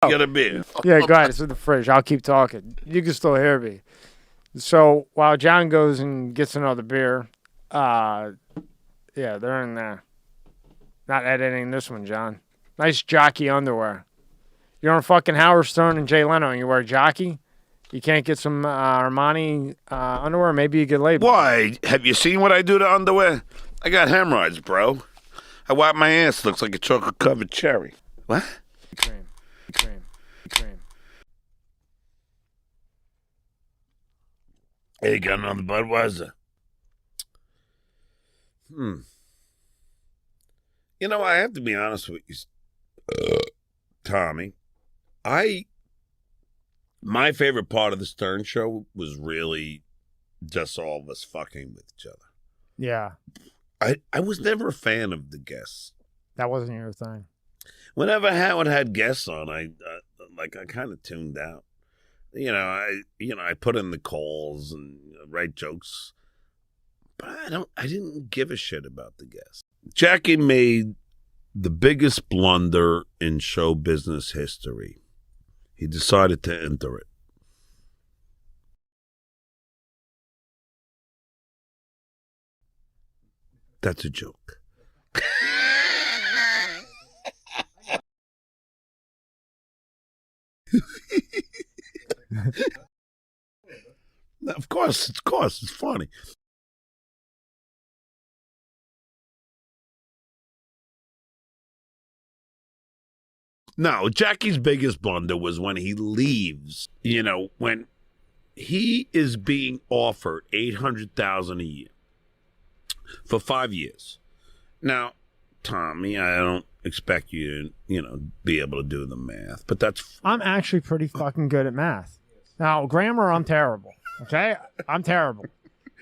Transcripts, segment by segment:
Get a beer. Yeah, go ahead. It's in the fridge. I'll keep talking. You can still hear me. So while John goes and gets another beer, yeah, they're in there. Not editing this one, John. Nice jockey underwear. You're on fucking Howard Stern and Jay Leno and you wear jockey? You can't get some Armani underwear? Maybe you get labeled. Why? Have you seen what I do to underwear? I got hemorrhoids, bro. I wipe my ass. Looks like a chocolate-covered cherry. What? Cream. Hey, you got another Budweiser? You know, I have to be honest with you, Tommy. My favorite part of the Stern Show was really just all of us fucking with each other. Yeah. I was never a fan of the guests. That wasn't your thing. Whenever Howard had guests on, I kind of tuned out. I put in the calls and write jokes, but I didn't give a shit about the guests. Jackie made the biggest blunder in show business history. He decided to enter it. That's a joke. Of course, it's funny. No, Jackie's biggest blunder was when he leaves. You know, when he is being offered $800,000 a year for 5 years. Now, Tommy, I don't expect you to, be able to do the math, but I'm actually pretty fucking good at math. Now, grammar, I'm terrible. Okay? I'm terrible.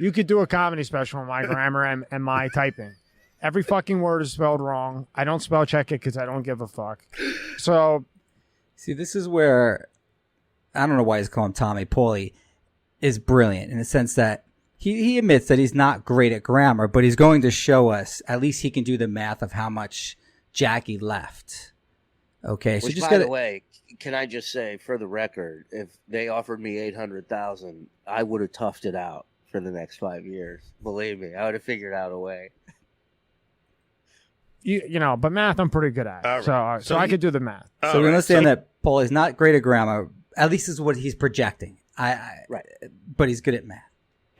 You could do a comedy special on my grammar and my typing. Every fucking word is spelled wrong. I don't spell check it because I don't give a fuck. So, see, this is where I don't know why he's calling Tommy. Paulie is brilliant in the sense that he admits that he's not great at grammar, but he's going to show us at least he can do the math of how much Jackie left. Okay, so Which, just by the way, can I just say for the record, if they offered me $800,000, I would have toughed it out for the next 5 years. Believe me, I would have figured out a way. But math I'm pretty good at. Right. So I could do the math. So we understand that Paulie's not great at grammar. At least is what he's projecting. Right, but he's good at math.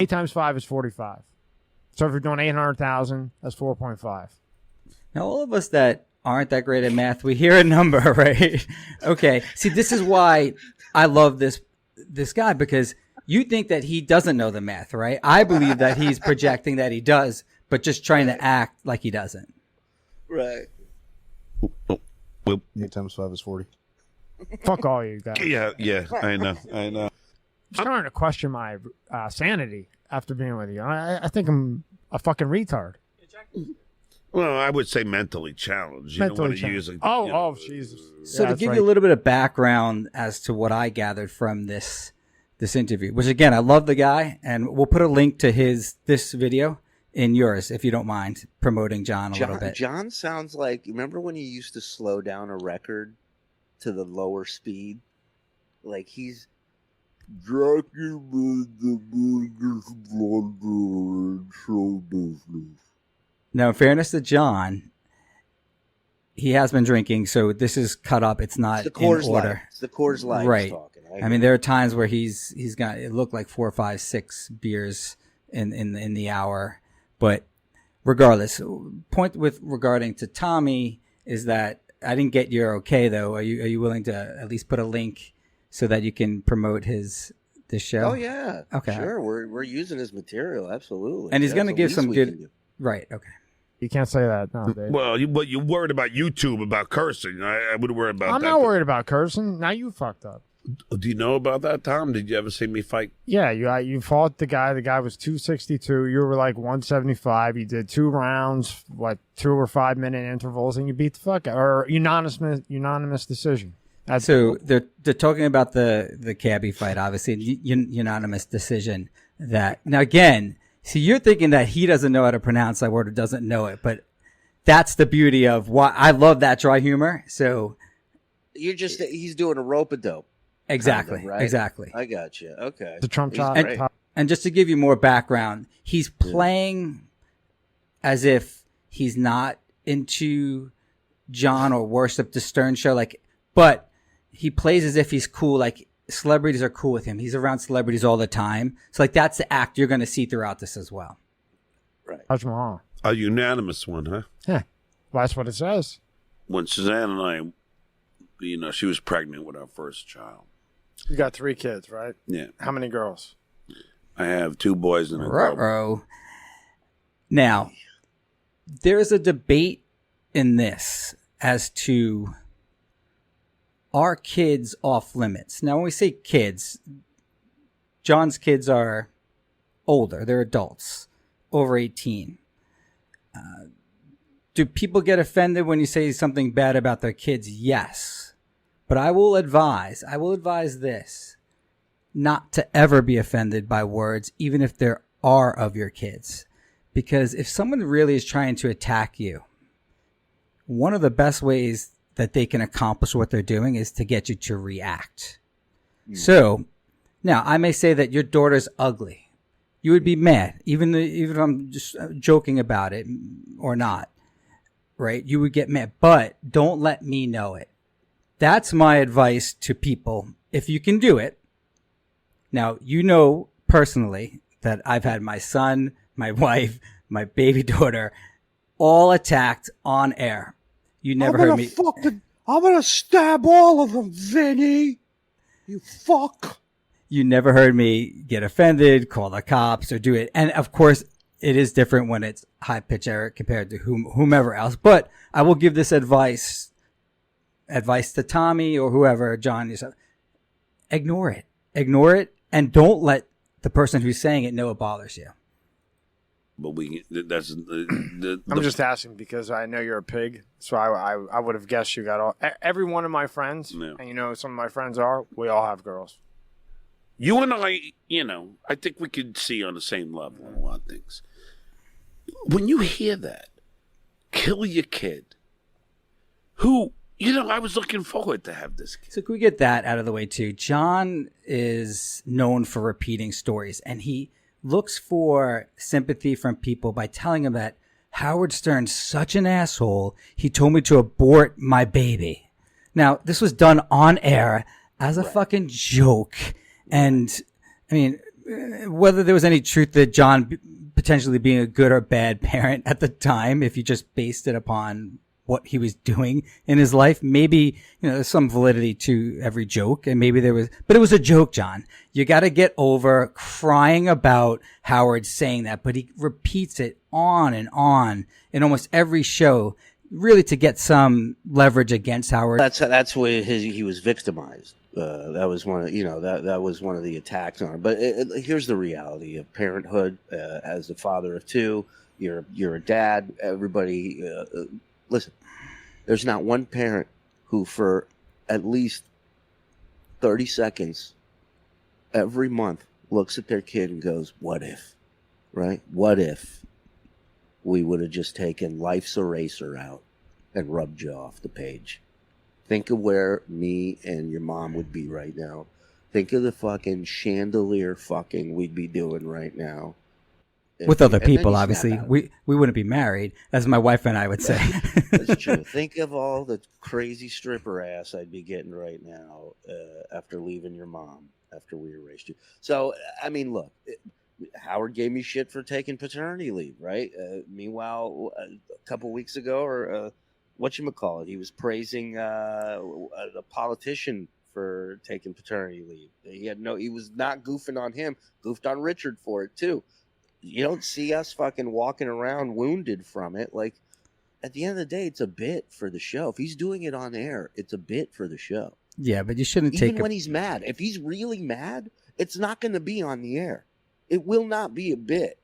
8 times 5 is 45. So if you're doing 800,000, that's 4.5. Now, all of us that aren't that great at math, we hear a number, right? Okay. See, this is why I love this guy, because you think that he doesn't know the math, right? I believe that he's projecting that he does, but just trying to act like he doesn't. Right. 8 times 5 is 40. Fuck all you guys. Yeah, I know. I'm starting to question my sanity after being with you. I think I'm a fucking retard. Well, I would say mentally challenged. Jesus. So to give you a little bit of background as to what I gathered from this interview, which again, I love the guy, and we'll put a link to this video in yours, if you don't mind promoting John a little bit. John sounds like, remember when you used to slow down a record to the lower speed? Like he's Jackie made the biggest blunder in show business. Now, in fairness to John, he has been drinking, so this is cut up. It's not in order. It's the Coors Light. Right. Talking. I mean, there are times where he's got, it looked like 4, 5, 6 beers in the hour. But regardless, point with regarding to Tommy is that I didn't get your okay though. Are you willing to at least put a link so that you can promote this show? Oh yeah. Okay. Sure. We're using his material, absolutely. And he's going to give some good. Do. Right. Okay. You can't say that nowadays. Well, you're worried about YouTube about cursing. I would worry about that. I'm not worried about cursing. Now you fucked up. Do you know about that, Tom? Did you ever see me fight? Yeah, you fought the guy. The guy was 262. You were like 175. You did 2 rounds, 2 or 5 minute intervals, and you beat the fuck out. Or unanimous decision. So they're talking about the cabbie fight, obviously, unanimous decision. That now again, see, you're thinking that he doesn't know how to pronounce that word or doesn't know it, but that's the beauty of why I love that dry humor. So he's doing a rope-a-dope. Exactly. Kind of, right? Exactly. I got you. Okay. The Trump He's top. great. And just to give you more background, he's playing as if he's not into John or worship the Stern show, but he plays as if he's cool. Like celebrities are cool with him. He's around celebrities all the time. So that's the act you're going to see throughout this as well. Right. Taj Mahal. A unanimous one, huh? Yeah. Well, that's what it says. When Suzanne and I, she was pregnant with our first child. You got 3 kids, right? Yeah. How many girls? I have 2 boys and a girl. Ruh-roh. Now, there's a debate in this as to are kids off limits. Now, when we say kids, John's kids are older. They're adults, over 18. Do people get offended when you say something bad about their kids? Yes. But I will advise this, not to ever be offended by words, even if there are of your kids. Because if someone really is trying to attack you, one of the best ways that they can accomplish what they're doing is to get you to react. So, now, I may say that your daughter's ugly. You would be mad, even if I'm just joking about it or not, right? You would get mad, but don't let me know it. That's my advice to people. If you can do it. Now, personally that I've had my son, my wife, my baby daughter, all attacked on air. You never heard me. I'm gonna stab all of them, Vinny. You fuck. You never heard me get offended, call the cops, or do it. And of course, it is different when it's high pitch error compared to whomever else. But I will give this advice to Tommy or whoever, John, yourself. Ignore it, and don't let the person who's saying it know it bothers you. But that's I'm just asking because I know you're a pig, so I would have guessed you got all. Every one of my friends, and some of my friends we all have girls. You and I, I think we could see on the same level on a lot of things. When you hear that, kill your kid, who, I was looking forward to have this kid. So can we get that out of the way too? John is known for repeating stories, and he looks for sympathy from people by telling them that Howard Stern's such an asshole, he told me to abort my baby. Now, this was done on air as a fucking joke. And, I mean, whether there was any truth to John potentially being a good or bad parent at the time, if you just based it upon what he was doing in his life, maybe, there's some validity to every joke, and maybe but it was a joke, John. You got to get over crying about Howard saying that, but he repeats it on and on in almost every show, really to get some leverage against Howard. That's where he was victimized. That was one of that was one of the attacks on him. But here's the reality of parenthood. As a father of 2, you're a dad. Everybody, listen. There's not one parent who, for at least 30 seconds every month, looks at their kid and goes, "What if?" Right? What if we would have just taken Life's Eraser out and rubbed you off the page? Think of where me and your mom would be right now. Think of the fucking chandelier fucking we'd be doing right now. With other people, obviously. We wouldn't be married, as my wife and I would say. That's true. Think of all the crazy stripper ass I'd be getting right now after leaving your mom, after we erased you. So, I mean, look, Howard gave me shit for taking paternity leave, right? Meanwhile, a couple weeks ago, or whatchamacallit, he was praising a politician for taking paternity leave. He was not goofing on him, goofed on Richard for it too. You don't see us fucking walking around wounded from it. Like, at the end of the day, it's a bit for the show. If he's doing it on air, it's a bit for the show. Yeah, but you shouldn't Even when he's mad. If he's really mad, it's not going to be on the air. It will not be a bit.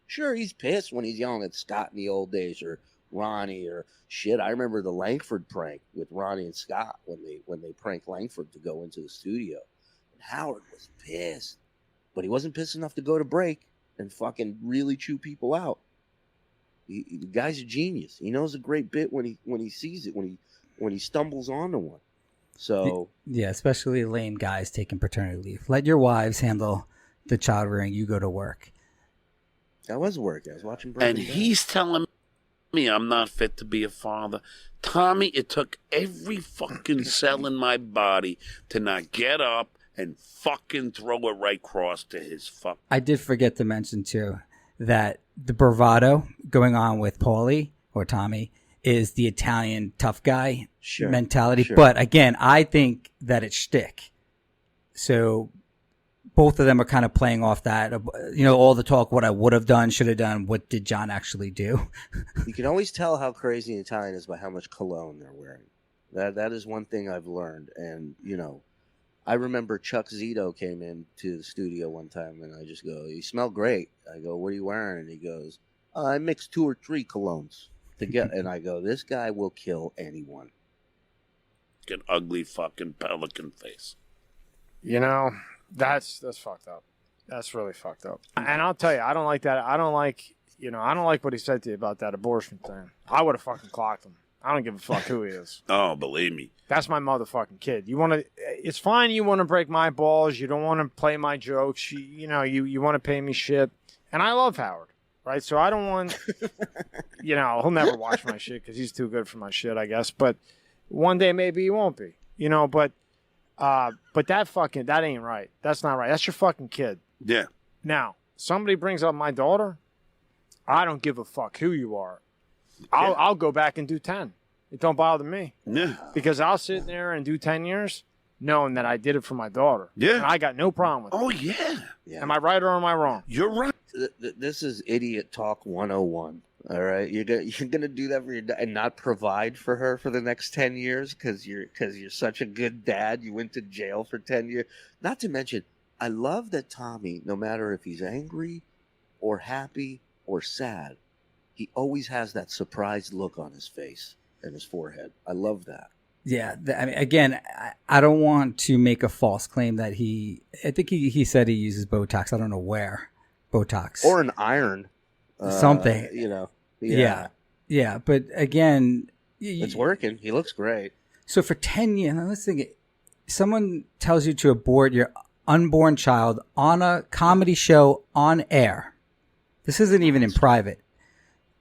Sure, he's pissed when he's yelling at Scott in the old days, or Ronnie, or shit. I remember the Langford prank with Ronnie and Scott when they pranked Langford to go into the studio. And Howard was pissed. But he wasn't pissed enough to go to break and fucking really chew people out. The guy's a genius. He knows a great bit when he sees it, when he stumbles onto one. So Yeah, especially lame guys taking paternity leave. Let your wives handle the child rearing. You go to work. I was working. I was watching Breaking And Bad. he's telling me I'm not fit to be a father. Tommy, it took every fucking cell in my body to not get up and fucking throw it right across to his fuck. I did forget to mention too that the bravado going on with Paulie or Tommy is the Italian tough guy mentality. Sure. But again, I think that it's shtick. So both of them are kind of playing off that, all the talk, what I would have done, should have done. What did John actually do? You can always tell how crazy an Italian is by how much cologne they're wearing. That is one thing I've learned. And, I remember Chuck Zito came into the studio one time, and I just go, "You smell great." I go, "What are you wearing?" And he goes, "I mixed 2 or 3 colognes together." And I go, "This guy will kill anyone." An ugly fucking pelican face. That's fucked up. That's really fucked up. And I'll tell you, I don't like that. I don't like what he said to you about that abortion thing. I would have fucking clocked him. I don't give a fuck who he is. Oh, believe me. That's my motherfucking kid. It's fine. You want to break my balls. You don't want to play my jokes. You want to pay me shit. And I love Howard, right? So I don't want, he'll never watch my shit because he's too good for my shit, I guess. But one day maybe he won't be, but that ain't right. That's not right. That's your fucking kid. Yeah. Now, somebody brings up my daughter. I don't give a fuck who you are. I'll go back and do 10. It don't bother me. Yeah. Because I'll sit there and do 10 years knowing that I did it for my daughter. Yeah. And I got no problem with it. Oh, yeah. Am I right or am I wrong? You're right. This is idiot talk 101. All right, you're gonna do that for your dad and not provide for her for the next 10 years because you're such a good dad. You went to jail for 10 years. Not to mention, I love that Tommy, no matter if he's angry or happy or sad, he always has that surprised look on his face and his forehead. I love that. Yeah, again, I don't want to make a false claim that I think he said he uses Botox. I don't know where Botox or an iron. Something. Yeah. But again, it's working. He looks great. So for 10 years, let's think, someone tells you to abort your unborn child on a comedy show on air. This isn't even in private.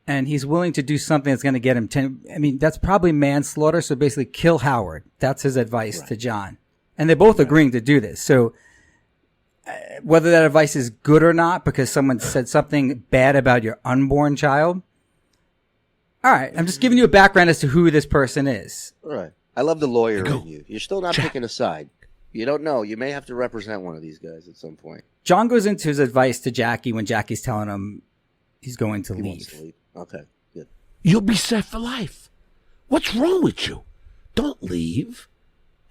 And he's willing to do something that's going to get him 10. I mean, that's probably manslaughter. So basically kill Howard. That's his advice to John. And they're both agreeing to do this. So whether that advice is good or not, because someone said something bad about your unborn child. All right. I'm just giving you a background as to who this person is. All right. I love the lawyer in you. You're still not picking a side. You don't know. You may have to represent one of these guys at some point. John goes into his advice to Jackie when Jackie's telling him he's going to He leave. wants to leave. Okay, good. You'll be set for life. What's wrong with you? Don't leave.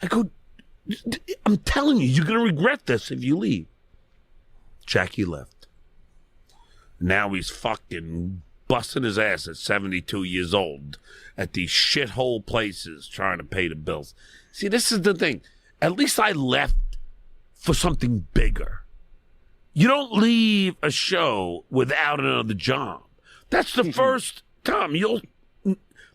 I go, I'm telling you, you're going to regret this if you leave. Jackie left. Now he's fucking busting his ass at 72 years old at these shithole places trying to pay the bills. See, this is the thing. At least I left for something bigger. You don't leave a show without another job. That's the first time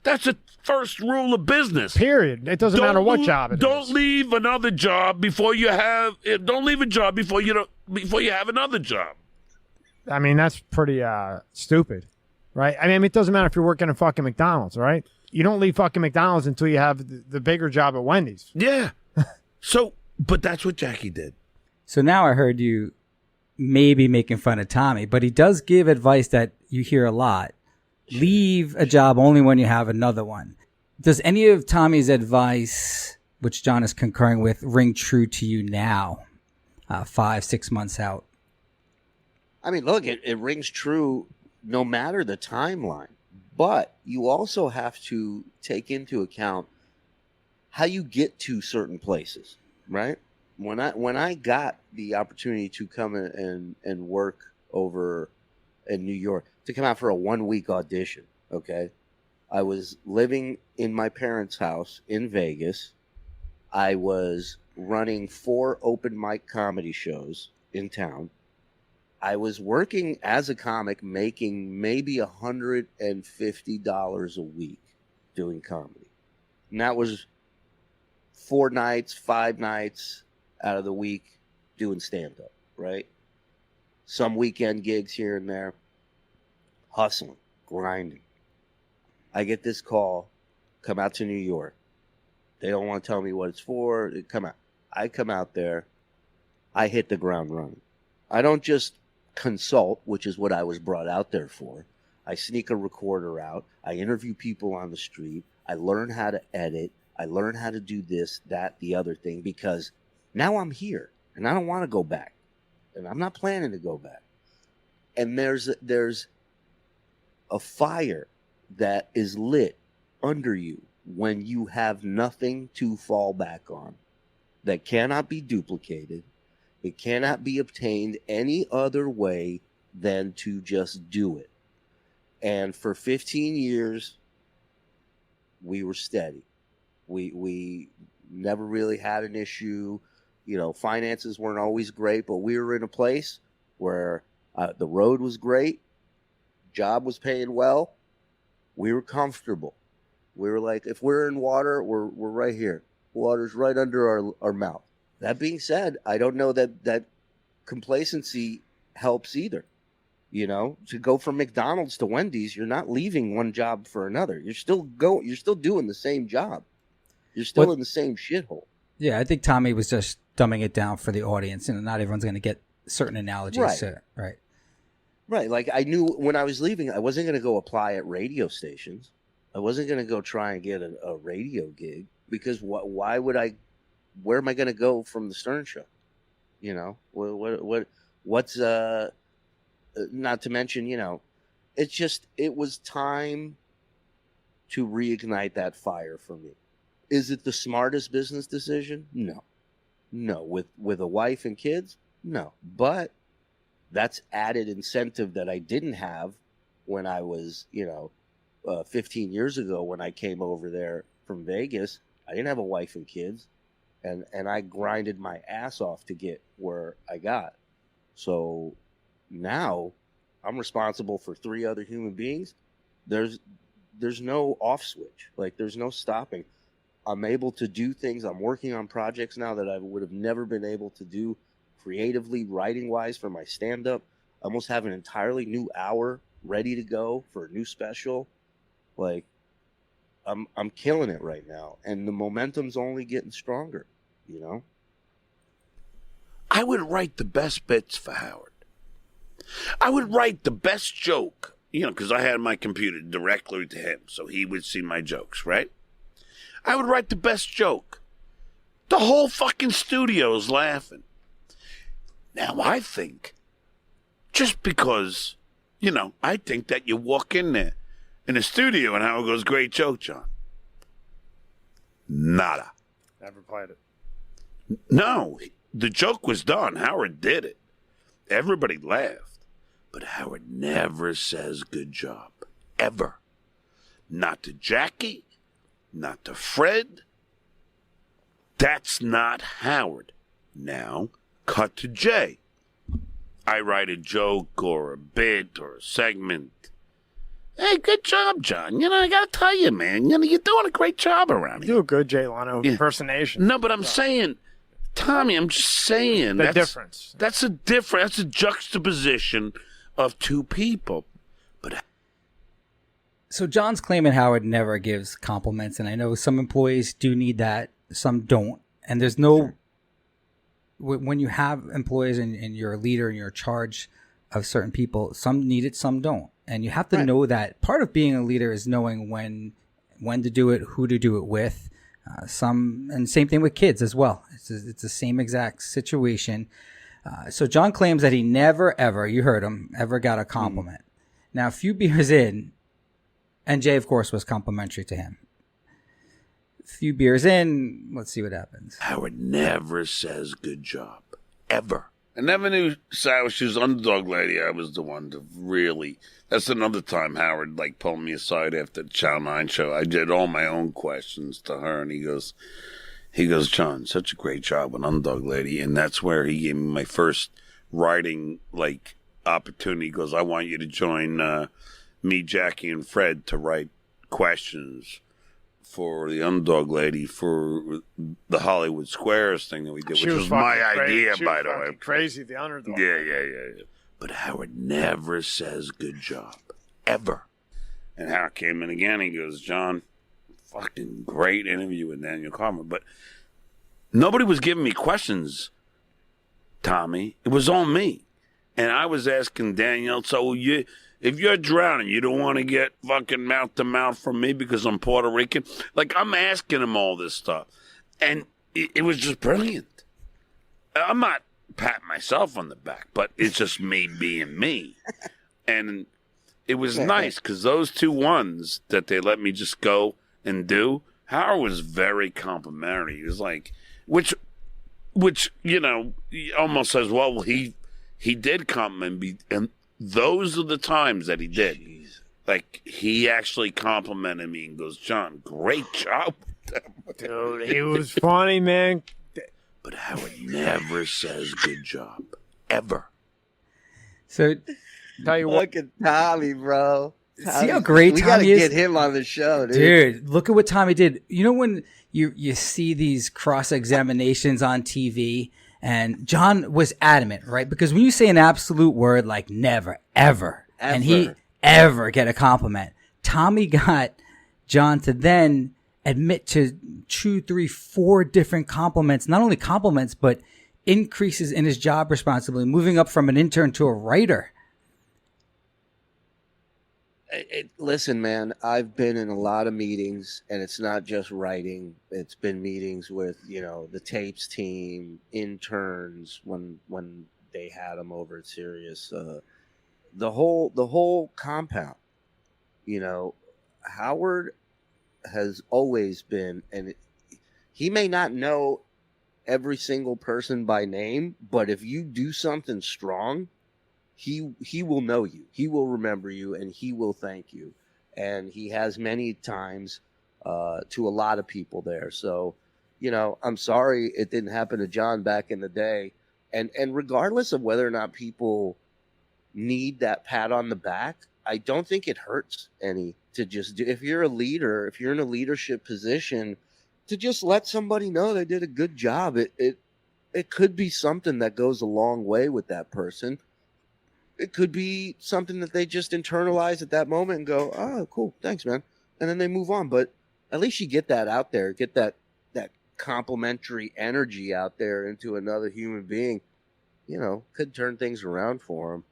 that's the first rule of business. Period. It doesn't matter what job it is. Don't leave another job before you have. Don't leave a job before you have another job. I mean, that's pretty stupid, right? I mean, it doesn't matter if you're working at fucking McDonald's, right? You don't leave fucking McDonald's until you have the bigger job at Wendy's. Yeah. But that's what Jackie did. So now I heard you maybe making fun of Tommy, but he does give advice that you hear a lot. Leave a job only when you have another one. Does any of Tommy's advice, which John is concurring with, ring true to you now, 5-6 months out? I mean, look, it rings true no matter the timeline. But you also have to take into account how you get to certain places, right? When I got the opportunity to come and work over in New York, to come out for a 1-week audition, okay? I was living in my parents' house in Vegas. I was running 4 open mic comedy shows in town. I was working as a comic, making maybe $150 a week doing comedy. And that was 4 nights, 5 nights out of the week doing stand-up, right? Some weekend gigs here and there. Hustling, grinding. I get this call, come out to New York. They don't want to tell me what it's for. Come out. I come out there. I hit the ground running. I don't just consult, which is what I was brought out there for. I sneak a recorder out. I interview people on the street. I learn how to edit. I learn how to do this, that, the other thing, because now I'm here and I don't want to go back. And I'm not planning to go back. And there's a fire that is lit under you when you have nothing to fall back on, that cannot be duplicated. It cannot be obtained any other way than to just do it. And for 15 years, we were steady. We never really had an issue. You know, finances weren't always great, but we were in a place where the road was great, job was paying well, we were comfortable. We were like, if we're in water, we're right here. Water's right under our mouth. That being said, I don't know that complacency helps either. You know, to go from McDonald's to Wendy's, you're not leaving one job for another. You're still doing the same job. You're still in the same shithole. Yeah, I think Tommy was just dumbing it down for the audience, and not everyone's going to get certain analogies. Right. Right. Like, I knew when I was leaving, I wasn't going to go apply at radio stations. I wasn't going to go try and get a radio gig, because why would I? Where am I going to go from the Stern Show? You know, what's not to mention, you know, it was time to reignite that fire for me. Is it the smartest business decision? No. With a wife and kids? No. But that's added incentive that I didn't have when I was, 15 years ago when I came over there from Vegas. I didn't have a wife and kids, and I grinded my ass off to get where I got. So now I'm responsible for 3 other human beings. There's no off switch. Like, there's no stopping. I'm able to do things. I'm working on projects now that I would have never been able to do creatively, writing-wise, for my stand-up. I almost have an entirely new hour ready to go for a new special. Like, I'm killing it right now, and the momentum's only getting stronger, you know? I would write the best bits for Howard. I would write the best joke, because I had my computer directly to him, so he would see my jokes, right? I would write the best joke. The whole fucking studio's laughing. Now, I think, just because, I think that you walk in there, in the studio, and Howard goes, great joke, John. Nada. Never played it. No, the joke was done. Howard did it. Everybody laughed. But Howard never says good job. Ever. Not to Jackie. Not to Fred. That's not Howard. Now, cut to Jay. I write a joke or a bit or a segment. Hey, good job, John. I got to tell you, man, you're doing a great job around here. You do a good Jay Leno impersonation. No, but I'm saying, Tommy, I'm just saying. The difference. That's a difference. That's a juxtaposition of 2 people. But So John's claiming Howard never gives compliments, and I know some employees do need that, some don't. And there's no... When you have employees and you're a leader and you're in charge of certain people, some need it, some don't. And you have to know that part of being a leader is knowing when to do it, who to do it with. And same thing with kids as well. It's the same exact situation. So John claims that he never, ever, you heard him, ever got a compliment. Now, a few beers in, and Jay, of course, was complimentary to him. A few beers in, let's see what happens. Howard never says good job. Ever. I never knew she was underdog lady. I was the one to really... That's another time Howard, pulled me aside after the Chow 9 show. I did all my own questions to her, and he goes, John, such a great job with underdog lady. And that's where he gave me my first writing, opportunity. He goes, I want you to join me, Jackie, and Fred to write questions for the underdog lady for the Hollywood Squares thing that we did, She which was my fucking idea, she by was the way. fucking crazy, the underdog. Yeah. But Howard never says good job. Ever. And Howard came in again. He goes, John, fucking great interview with Daniel Carver. But nobody was giving me questions, Tommy. It was all me. And I was asking Daniel, so if you're drowning, you don't want to get fucking mouth to mouth from me because I'm Puerto Rican? Like, I'm asking him all this stuff. And it was just brilliant. I'm not patting myself on the back, but it's just me being me. And it was nice because those 2 ones that they let me just go and do, Howard was very complimentary. He was like, which you know, he almost says, well, he did come and those are the times that he did. Jeez. Like, he actually complimented me and goes, John, great job. Dude, he was funny, man. But Howard never says good job. Ever. So, Tell you what, Fucking Tommy, bro. see how great We gotta Tommy is? get him on the show, dude. Dude, look at what Tommy did. You know when you see these cross-examinations on TV, and John was adamant, right? Because when you say an absolute word like never, ever, and he ever get a compliment, Tommy got John to then admit to 2, 3, 4 different compliments, not only compliments, but increases in his job responsibility, moving up from an intern to a writer. Listen, man, I've been in a lot of meetings, and it's not just writing. It's been meetings with, the tapes team, interns when they had them over at Sirius. The whole compound. Howard has always been, and he may not know every single person by name, but if you do something strong, he will know you, he will remember you, and he will thank you. And he has many times to a lot of people there. So, I'm sorry it didn't happen to John back in the day. And regardless of whether or not people need that pat on the back, I don't think it hurts any to just do. If you're a leader, if you're in a leadership position, to just let somebody know they did a good job. It could be something that goes a long way with that person. It could be something that they just internalize at that moment and go, oh, cool, thanks, man. And then they move on. But at least you get that out there, get that complimentary energy out there into another human being, could turn things around for them.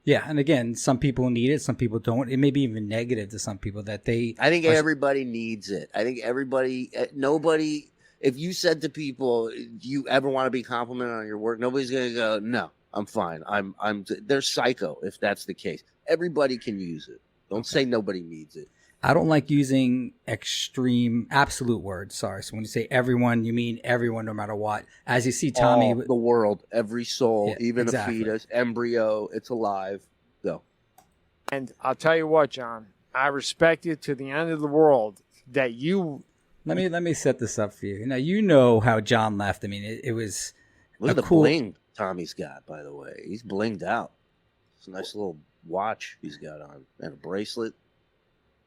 Yeah, and again, some people need it, some people don't. It may be even negative to some people that they... I think everybody needs it. I think nobody, if you said to people, do you ever want to be complimented on your work? Nobody's going to go, no, I'm fine. They're psycho if that's the case. Everybody can use it. Don't say nobody needs it. I don't like using extreme, absolute words. Sorry. So when you say everyone, you mean everyone, no matter what. As you see, Tommy, the world, every soul, even exactly. a fetus, embryo, it's alive. Go. and I'll tell you what, John, I respect you to the end of the world that you. Let me set this up for you. Now you know how John left. I mean, it was Look at the cool bling Tommy's got. By the way, he's blinged out. It's a nice little watch he's got on, and a bracelet,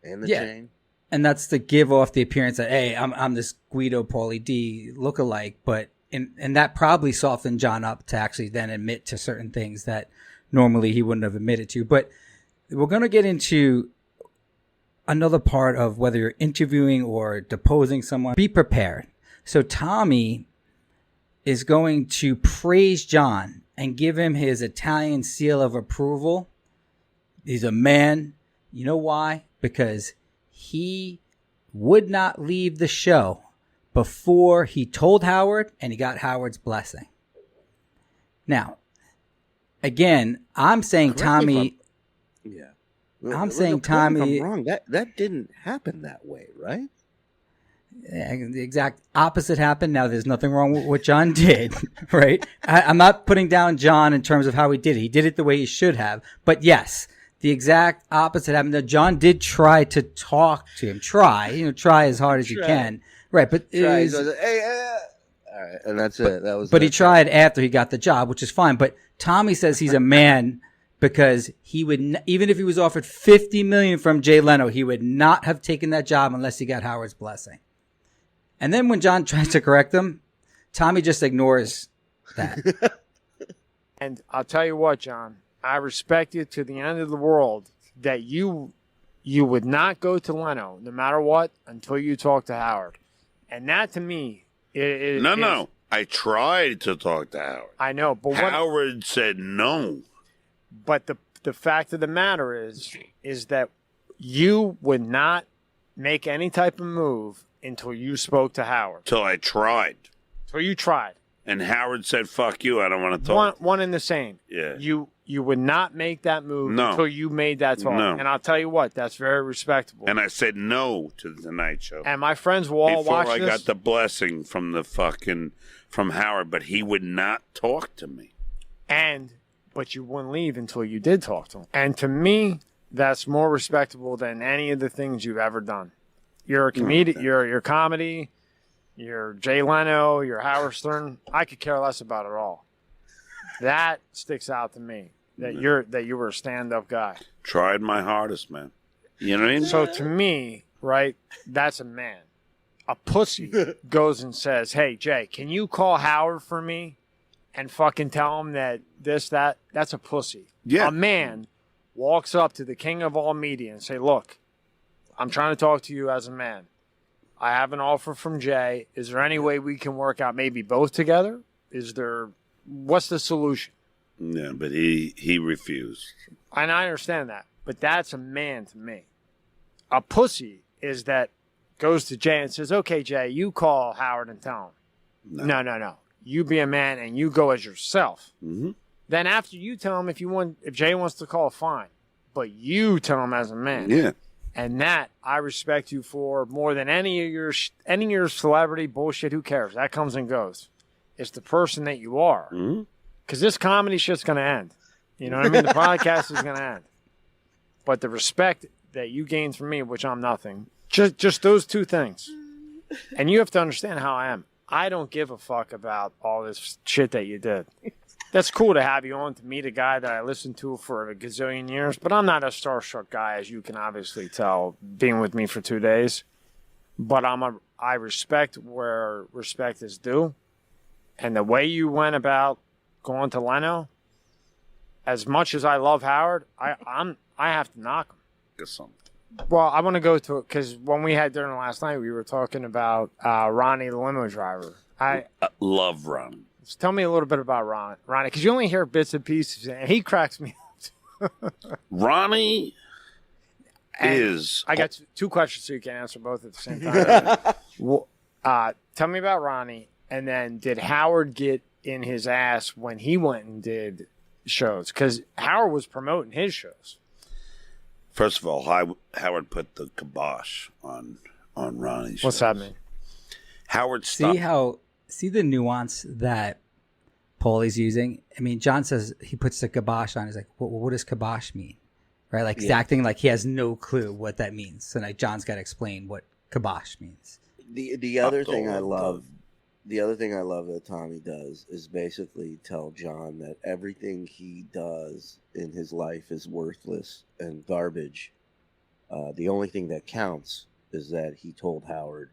and the chain. And that's to give off the appearance that, hey, I'm this Guido Pauly D lookalike, but and that probably softened John up to actually then admit to certain things that normally he wouldn't have admitted to. But we're going to get into another part of whether you're interviewing or deposing someone. Be prepared. So Tommy is going to praise John and give him his Italian seal of approval. He's a man. You know why? Because he would not leave the show before he told Howard and he got Howard's blessing. Now, again, I'm saying Tommy. Yeah. I'm saying Tommy. I'm wrong. That didn't happen that way, right? The exact opposite happened. Now, there's nothing wrong with what John did, right? I'm not putting down John in terms of how he did it. He did it the way he should have. But yes, the exact opposite happened. Now, John did try to talk to him. Try as hard as you can. Right, but it is, all right, and that's it. That was. But he tried after he got the job, which is fine. But Tommy says he's a man because he would, even if he was offered $50 million from Jay Leno, he would not have taken that job unless he got Howard's blessing. And then when John tries to correct him, Tommy just ignores that. And I'll tell you what, John, I respect you to the end of the world that you would not go to Leno, no matter what, until you talk to Howard. And that, to me, No. I tried to talk to Howard. I know, but Howard said no. But the fact of the matter is that you would not make any type of move until you spoke to Howard. Till I tried. So you tried. And Howard said, fuck you, I don't want to talk. One and the same. Yeah. You would not make that move until you made that talk. No. And I'll tell you what, that's very respectable. And I said no to the Tonight Show. And my friends will all watch this. Before I got the blessing from from Howard, but he would not talk to me. But you wouldn't leave until you did talk to him. And to me, that's more respectable than any of the things you've ever done. You're a comedian, you're comedy, you're Jay Leno, you're Howard Stern. I could care less about it all. That sticks out to me, that you were a stand-up guy. Tried my hardest, man. You know what I mean? So to me, right, that's a man. A pussy goes and says, hey, Jay, can you call Howard for me and fucking tell him that that's a pussy. Yeah. A man walks up to the king of all media and say, look, I'm trying to talk to you as a man. I have an offer from Jay. Is there any way we can work out maybe both together? What's the solution? Yeah, but he refused. And I understand that, but that's a man to me. A pussy is that goes to Jay and says, okay, Jay, you call Howard and tell him. No. You be a man and you go as yourself. Mm-hmm. Then after you tell him if Jay wants to call, fine. But you tell him as a man. Yeah. And that I respect you for more than any of your celebrity bullshit. Who cares? That comes and goes. It's the person that you are. Because this comedy shit's going to end. You know what I mean? The podcast is going to end. But the respect that you gained from me, which I'm nothing, just those two things. And you have to understand how I am. I don't give a fuck about all this shit that you did. That's cool to have you on to meet a guy that I listened to for a gazillion years, but I'm not a starstruck guy, as you can obviously tell, being with me for 2 days. But I respect where respect is due. And the way you went about going to Leno, as much as I love Howard, I have to knock him. Guess something. Well, I want to go to it because when we had dinner last night, we were talking about Ronnie, the limo driver. I love Ronnie. So tell me a little bit about Ronnie, because you only hear bits and pieces, and he cracks me up. Ronnie is... I got two questions, so you can answer both at the same time. Tell me about Ronnie, and then did Howard get in his ass when he went and did shows? Because Howard was promoting his shows. First of all, Howard put the kibosh on Ronnie's shows. What's that mean? Howard stopped. See the nuance that Paulie's using? I mean, John says he puts the kibosh on. He's like, what does kibosh mean? Right? Like, he's acting like he has no clue what that means. So, like, John's got to explain what kibosh means. The other thing I love that Tommy does is basically tell John that everything he does in his life is worthless and garbage. The only thing that counts is that he told Howard.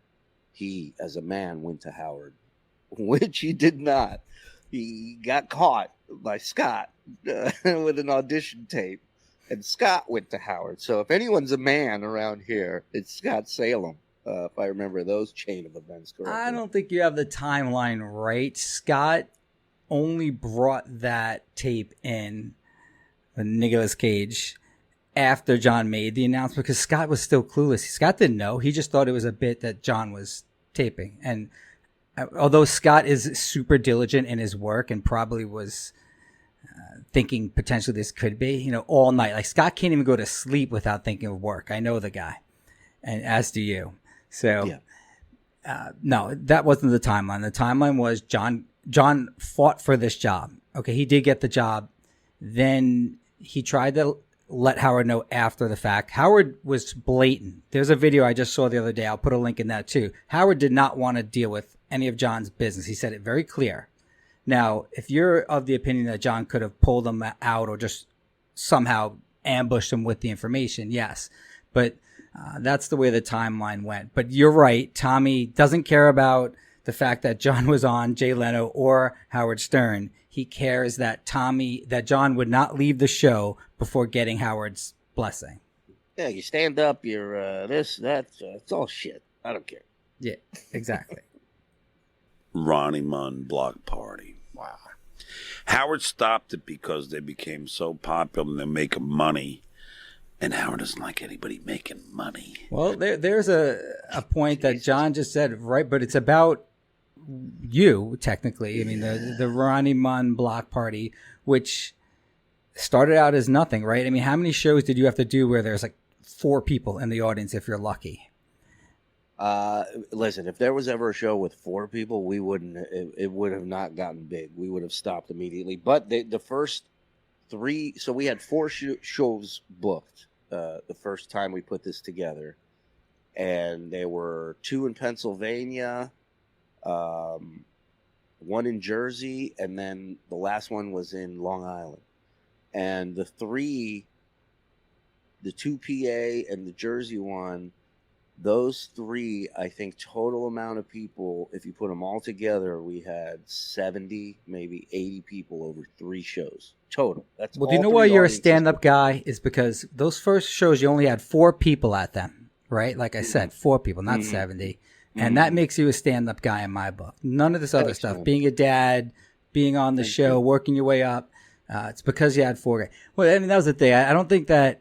He, as a man, went to Howard, which he did not. He got caught by Scott with an audition tape, and Scott went to Howard. So if anyone's a man around here, it's Scott Salem, if I remember those chain of events correctly. I don't think you have the timeline right. Scott only brought that tape in, Nicolas Cage, after John made the announcement, because Scott was still clueless. Scott didn't know. He just thought it was a bit that John was taping. And although Scott is super diligent in his work and probably was thinking potentially this could be, all night. Like, Scott can't even go to sleep without thinking of work. I know the guy, and as do you. So, no, that wasn't the timeline. The timeline was John fought for this job. Okay, he did get the job. Then he tried to let Howard know after the fact. Howard was blatant. There's a video I just saw the other day. I'll put a link in that too. Howard did not want to deal with any of John's business. He said it very clear. Now, if you're of the opinion that John could have pulled him out or just somehow ambushed him with the information. Yes, but that's the way the timeline went. But you're right. Tommy doesn't care about the fact that John was on Jay Leno or Howard Stern. He cares that John would not leave the show before getting Howard's blessing. Yeah, you stand up, you're this, that, it's all shit. I don't care. Yeah, exactly. Ronnie Munn block party. Wow. Howard stopped it because they became so popular and they're making money. And Howard doesn't like anybody making money. Well, there's a point that John just said, right? But it's about you, technically. I mean, the Ronnie Munn block party, which started out as nothing, right? I mean, how many shows did you have to do where there's like 4 people in the audience if you're lucky? Listen, if there was ever a show with 4 people, we wouldn't. It would have not gotten big. We would have stopped immediately. But the first 3, so we had 4 shows booked the first time we put this together, and there were 2 in Pennsylvania, 1 in Jersey, and then the last one was in Long Island. And the 2 PA and the Jersey one. Those 3, I think, total amount of people, if you put them all together, we had 70, maybe 80 people over 3 shows total. That's well, do you know why you're a stand-up guy? Is because those first shows you only had 4 people at them, right? Like I said, 4 people, not 70. And that makes you a stand-up guy in my book. None of this other stuff. Being a dad, being on the show, working your way up. It's because you had 4 guys. Well, I mean, that was the thing. I don't think that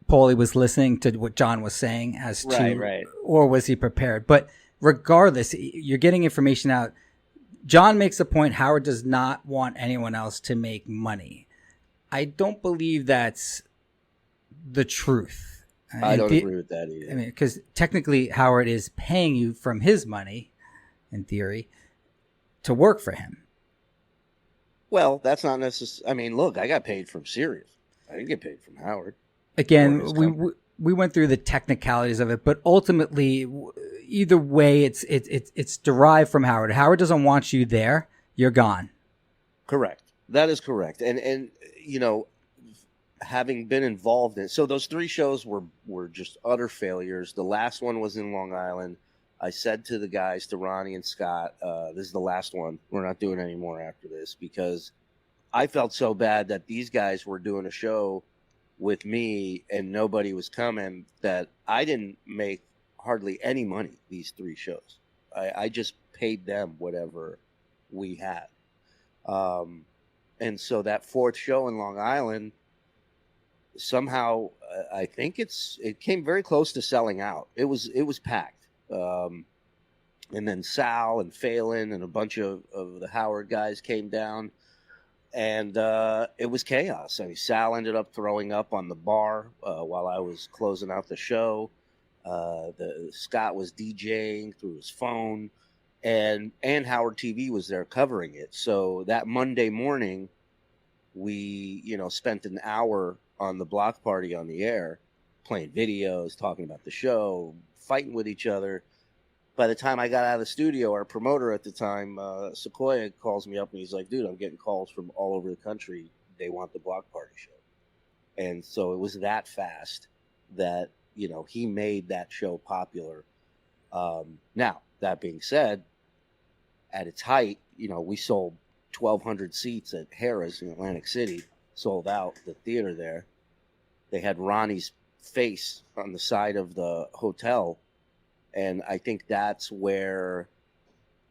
Paulie was listening to what John was saying as to, right. Or was he prepared? But regardless, you're getting information out. John makes the point Howard does not want anyone else to make money. I don't believe that's the truth. I don't agree with that either. I mean, because technically Howard is paying you from his money, in theory, to work for him. Well, that's not necessary. I mean, look, I got paid from Sirius. I didn't get paid from Howard. Again, we went through the technicalities of it, but ultimately, either way, it's derived from Howard. Howard doesn't want you there. You're gone. Correct. That is correct. And you know, having been involved in, so those 3 shows were just utter failures. The last one was in Long Island. I said to the guys, to Ronnie and Scott, this is the last one. We're not doing any more after this, because I felt so bad that these guys were doing a show with me and nobody was coming, that I didn't make hardly any money these 3 shows. I just paid them whatever we had. And so that 4th show in Long Island, somehow I think it came very close to selling out. It was packed. And then Sal and Phelan and a bunch of the Howard guys came down. And it was chaos. I mean, Sal ended up throwing up on the bar while I was closing out the show. Scott was DJing through his phone, and Howard TV was there covering it. So that Monday morning, we spent an hour on the block party on the air, playing videos, talking about the show, fighting with each other. By the time I got out of the studio, our promoter at the time, Sequoia, calls me up and he's like, dude, I'm getting calls from all over the country. They want the block party show. And so it was that fast that, he made that show popular. Now, that being said, at its height, we sold 1,200 seats at Harrah's in Atlantic City, sold out the theater there. They had Ronnie's face on the side of the hotel. And I think that's where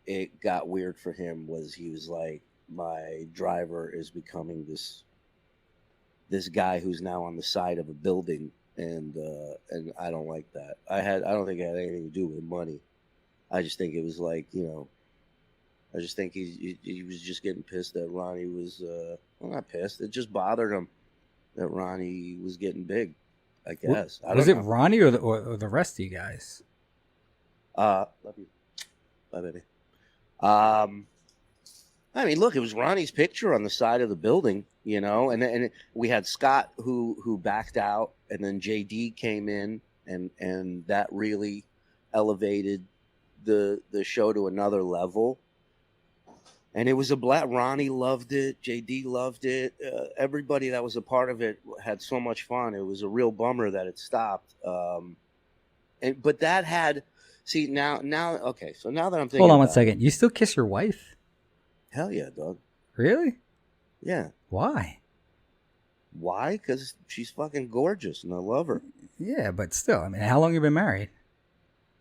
it got weird for him, was he was like, my driver is becoming this guy who's now on the side of a building, and I don't like that. I don't think it had anything to do with money. I just think it was like, I just think he was just getting pissed that Ronnie was not pissed. It just bothered him that Ronnie was getting big, I guess. Was it Ronnie or the rest of you guys? Love you. Bye, baby. I mean, look, it was Ronnie's picture on the side of the building, and we had Scott who backed out, and then JD came in, and that really elevated the show to another level. And it was a black. Ronnie loved it. JD loved it. Everybody that was a part of it had so much fun. It was a real bummer that it stopped. But that had, see now. Okay, so now that I'm thinking, Hold on one about it, second. You still kiss your wife? hell yeah, dog. Really? Yeah. Why? Why? Because she's fucking gorgeous and I love her. Yeah, but still, I mean, how long you been married?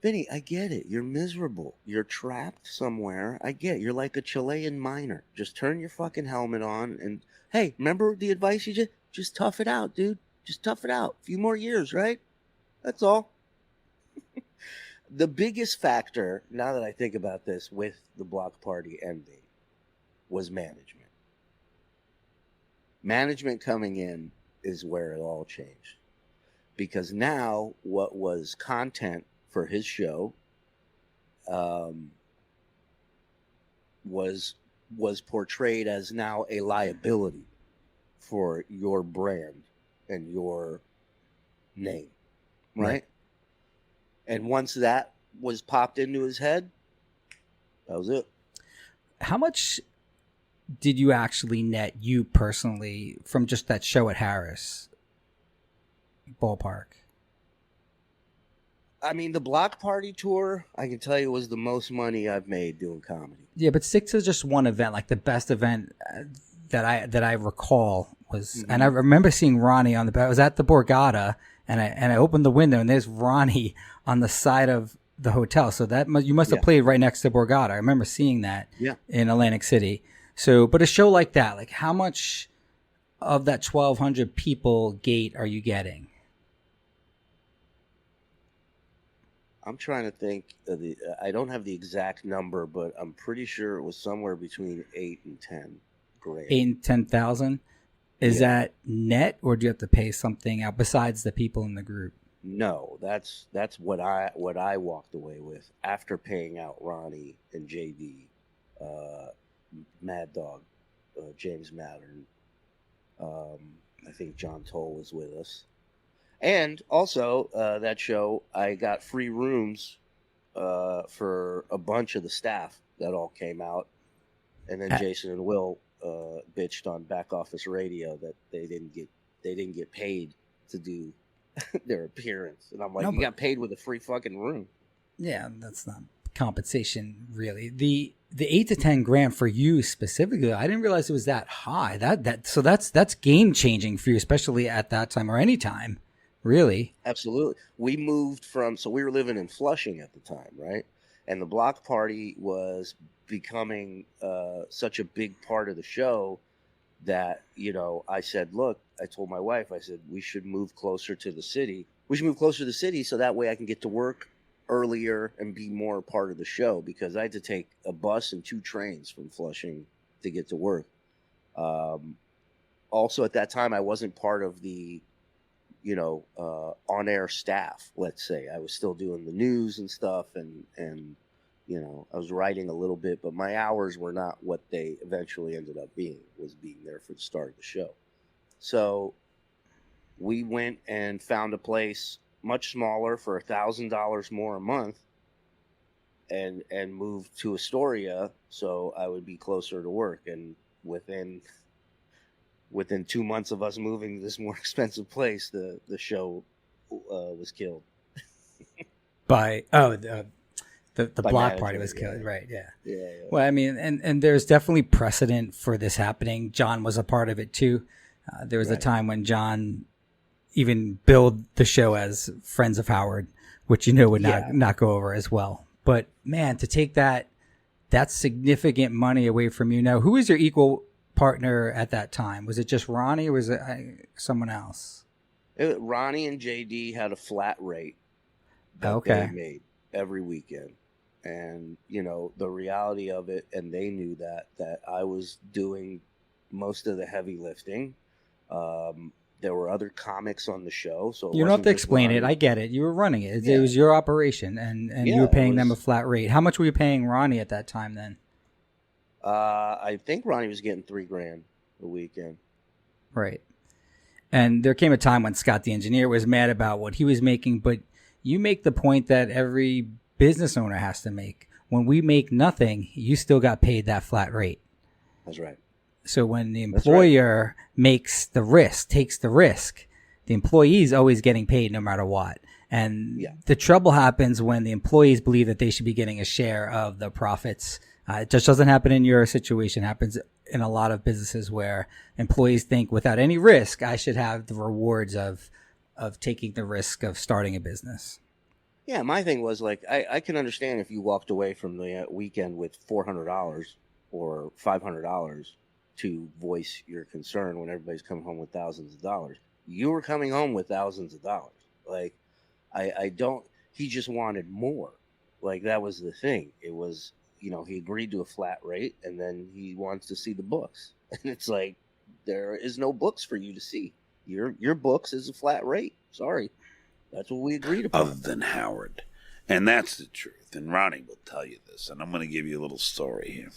Vinny, I get it. You're miserable. You're trapped somewhere. I get it. You're like a Chilean miner. Just turn your fucking helmet on and, hey, remember the advice you just tough it out, dude. Just tough it out. A few more years, right? That's all. The biggest factor, now that I think about this, with the block party ending was management. Management coming in is where it all changed. Because now what was content for his show was portrayed as now a liability for your brand and your name, right? And once that was popped into his head, that was it. How much did you actually net, you personally, from just that show at Harris Ballpark? I mean, the block party tour, I can tell you, was the most money I've made doing comedy. Yeah, but stick to just one event, like the best event that I recall was, and I remember seeing Ronnie on I was at the Borgata, and I opened the window, and there's Ronnie on the side of the hotel. So that you must have played right next to Borgata. I remember seeing that in Atlantic City. So, but a show like that, like how much of that 1,200 people gate are you getting? I'm trying to think. I don't have the exact number, but I'm pretty sure it was somewhere between 8 and 10 grand. 8 and 10,000. Is that net, or do you have to pay something out besides the people in the group? No, that's what I walked away with after paying out Ronnie and JD, Mad Dog, James Mattern. I think John Toll was with us. And also, that show, I got free rooms for a bunch of the staff that all came out. And then Jason and Will bitched on Back Office Radio that they didn't get paid to do their appearance. And I'm like, you got paid with a free fucking room. Yeah, that's not compensation, really. The 8 to 10 grand for you specifically, I didn't realize it was that high. So that's game changing for you, especially at that time or any time. Really? Absolutely. We moved so we were living in Flushing at the time, right? And the block party was becoming such a big part of the show that, I said, look, I told my wife, I said, we should move closer to the city. We should move closer to the city so that way I can get to work earlier and be more a part of the show, because I had to take a bus and 2 trains from Flushing to get to work. Also, at that time, I wasn't part of the on-air staff, let's say. I was still doing the news and stuff, and I was writing a little bit, but my hours were not what they eventually ended up being, was being there for the start of the show. So we went and found a place much smaller for $1,000 more a month and moved to Astoria so I would be closer to work. And within 2 months of us moving to this more expensive place, the show was killed. The block party was killed, right? Yeah. Yeah. Well, I mean, and there's definitely precedent for this happening. John was a part of it too. There was a time when John even billed the show as Friends of Howard, which would not go over as well. But man, to take that's significant money away from you. Now, who was your equal partner at that time? Was it just Ronnie, or was it someone else? Ronnie and JD had a flat rate that they made every weekend. And, the reality of it, and they knew that I was doing most of the heavy lifting. There were other comics on the show. So you don't have to explain it. I get it. You were running it. It was your operation, and you were paying them a flat rate. How much were you paying Ronnie at that time then? I think Ronnie was getting $3,000 a weekend. Right. And there came a time when Scott the engineer was mad about what he was making, but you make the point that every business owner has to make. When we make nothing, you still got paid that flat rate. That's right. So when the That's right. employer takes the risk, the employee is always getting paid no matter what. And Yeah. the trouble happens when the employees believe that they should be getting a share of the profits. It just doesn't happen in your situation. It happens in a lot of businesses where employees think without any risk, I should have the rewards of taking the risk of starting a business. Yeah, my thing was like, I can understand if you walked away from the weekend with $400 or $500 to voice your concern when everybody's coming home with thousands of dollars. You were coming home with thousands of dollars. Like, I don't, he just wanted more. Like, that was the thing. It was, he agreed to a flat rate and then he wants to see the books. And it's like, there is no books for you to see. Your books is a flat rate. Sorry. That's what we agreed upon. Other than Howard. And that's the truth. And Ronnie will tell you this. And I'm going to give you a little story here.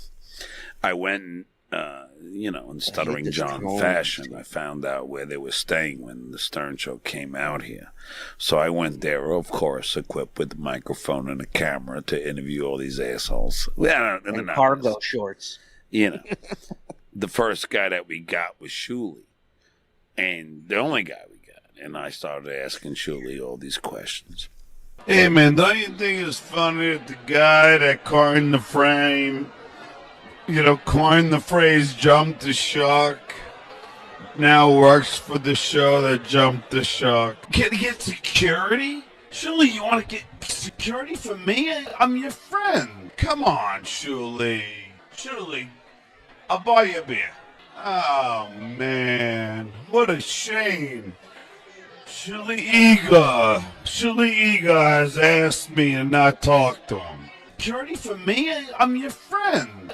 I went, in stuttering John fashion, I found out where they were staying when the Stern Show came out here. So I went there, of course, equipped with a microphone and a camera to interview all these assholes. And cargo shorts. The first guy that we got was Shuli. And the only guy we got. And I started asking Shuli all these questions. Hey, man, don't you think it's funny that the guy that coined the frame, coined the phrase jump the shark, now works for the show that jumped the shark? Can he get security? Shuli, you want to get security for me? I'm your friend. Come on, Shuli. Shuli, I'll buy you a beer. Oh, man, what a shame. Shuli Eager has asked me to not talk to him. Security for me? I'm your friend.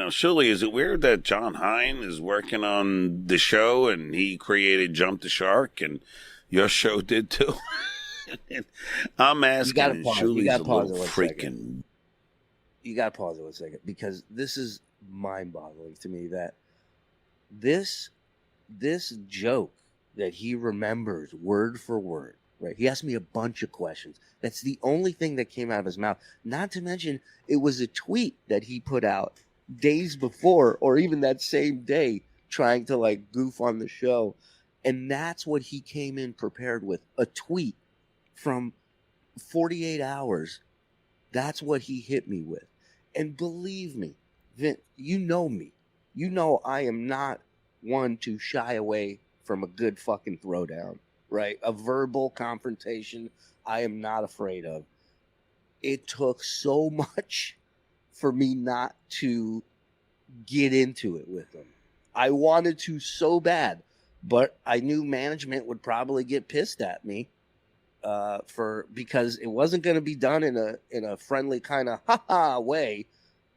Shuli, is it weird that John Hine is working on the show and he created Jump the Shark and your show did too? I'm asking, Shuli's a little freaking... You got to pause it 1 second because this is mind-boggling to me that this joke that he remembers word for word, right? He asked me a bunch of questions. That's the only thing that came out of his mouth. Not to mention, it was a tweet that he put out days before or even that same day trying to like goof on the show. And that's what he came in prepared with, a tweet from 48 hours. That's what he hit me with. And believe me, Vin, you know me. You know I am not one to shy away from a good fucking throwdown, right? A verbal confrontation I am not afraid of. It took so much for me not to get into it with them. I wanted to so bad, but I knew management would probably get pissed at me because it wasn't going to be done in a friendly kind of ha-ha way.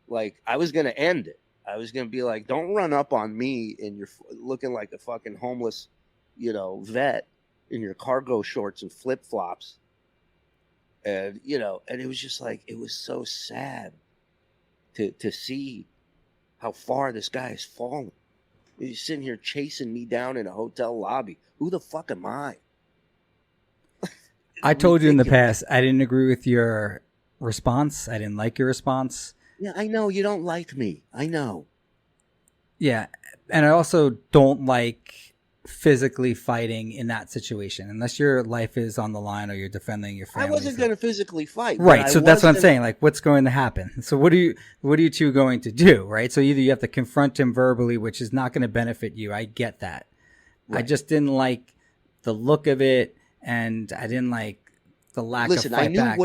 Like, I was going to end it. I was going to be like, don't run up on me and you're looking like a fucking homeless, vet in your cargo shorts and flip-flops. And, and it was just like, it was so sad to see how far this guy has fallen. He's sitting here chasing me down in a hotel lobby. Who the fuck am I? I told you in the past, I didn't agree with your response. I didn't like your response. Yeah, I know you don't like me. I know. Yeah, and I also don't like physically fighting in that situation unless your life is on the line or you're defending your family. I wasn't going to physically fight. Right, so that's what I'm saying. Like, what's going to happen? So what are you two going to do, right? So either you have to confront him verbally, which is not going to benefit you. I get that. Right. I just didn't like the look of it, and I didn't like the lack of fight back.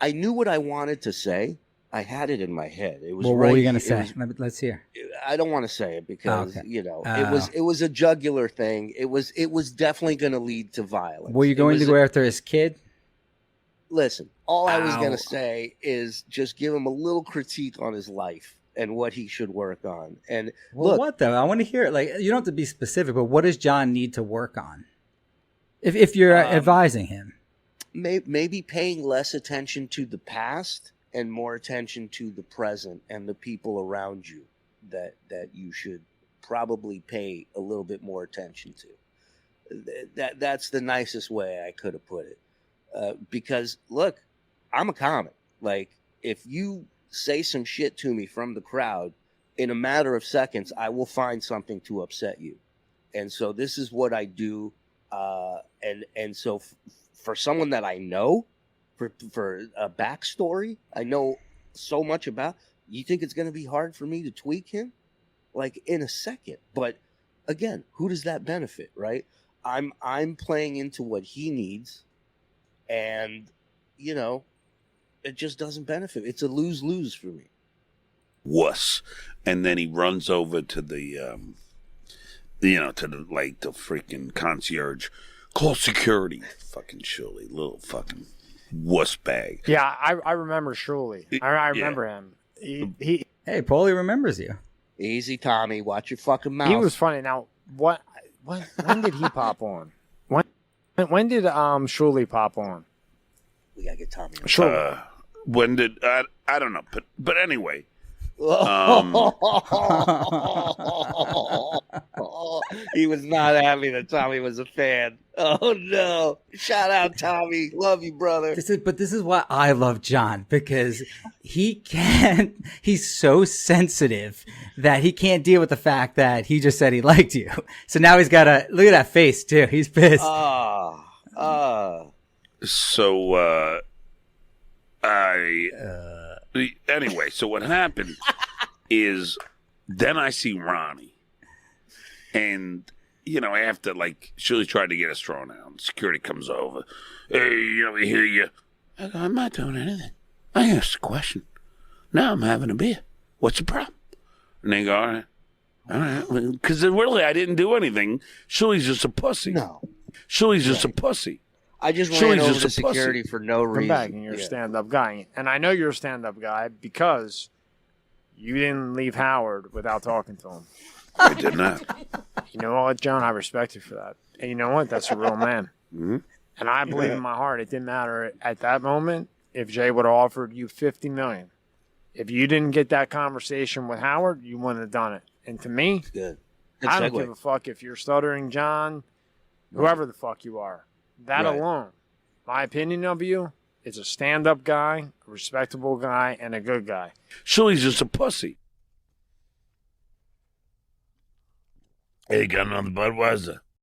I knew what I wanted to say. I had it in my head. It was. Well, what were you going to say? Let's hear. I don't want to say it because it was a jugular thing. It was definitely going to lead to violence. Were you going to go after his kid? Listen, all I was going to say is just give him a little critique on his life and what he should work on. And look, what though? I want to hear it. Like, you don't have to be specific, but what does John need to work on? If you're advising him, maybe paying less attention to the past and more attention to the present and the people around you that you should probably pay a little bit more attention to. That's the nicest way I could have put it. Because look, I'm a comic. Like, if you say some shit to me from the crowd, in a matter of seconds, I will find something to upset you. And so this is what I do. And so for someone that I know, for a backstory, I know so much about, you think it's going to be hard for me to tweak him? Like in a second. But again, who does that benefit, right? I'm playing into what he needs, and it just doesn't benefit. It's a lose-lose for me. Wuss. And then he runs over to the the freaking concierge. Call security. Fucking Shuli, little fucking wuss bag. Yeah, I remember Shuli. I remember him. He Hey, Paulie remembers you. Easy, Tommy. Watch your fucking mouth. he was funny. Now, when did he pop on? When did Shuli pop on? We gotta get Tommy on. Shuli. When did I don't know, but anyway. He was not happy that Tommy was a fan. Oh no! Shout out Tommy, love you, brother. This is why I love John, because he's so sensitive that he can't deal with the fact that he just said he liked you. So now he's got look at that face too. He's pissed. So anyway, so what happened is then I see Ronnie, and after Shuli tried to get us thrown out, security comes over. Hey, we hear you. I go, I'm not doing anything. I asked a question. Now I'm having a beer. What's the problem? And they go, all right, because really I didn't do anything. Shuli's just a pussy. No, Shuli's just a pussy. I just Shuli's ran over just to a security pussy. for no reason. Come back, and you're a stand-up guy, and I know you're a stand-up guy because you didn't leave Howard without talking to him. I did not. You know what, John? I respect you for that. And you know what? That's a real man. Mm-hmm. And I believe in my heart it didn't matter at that moment if Jay would have offered you $50 million. If you didn't get that conversation with Howard, you wouldn't have done it. And to me, Good I don't segue. give a fuck if you're Stuttering John, whoever the fuck you are. That Right. alone, my opinion of you is a stand-up guy, a respectable guy, and a good guy. Shuli's just a pussy. Hey, got another Budweiser.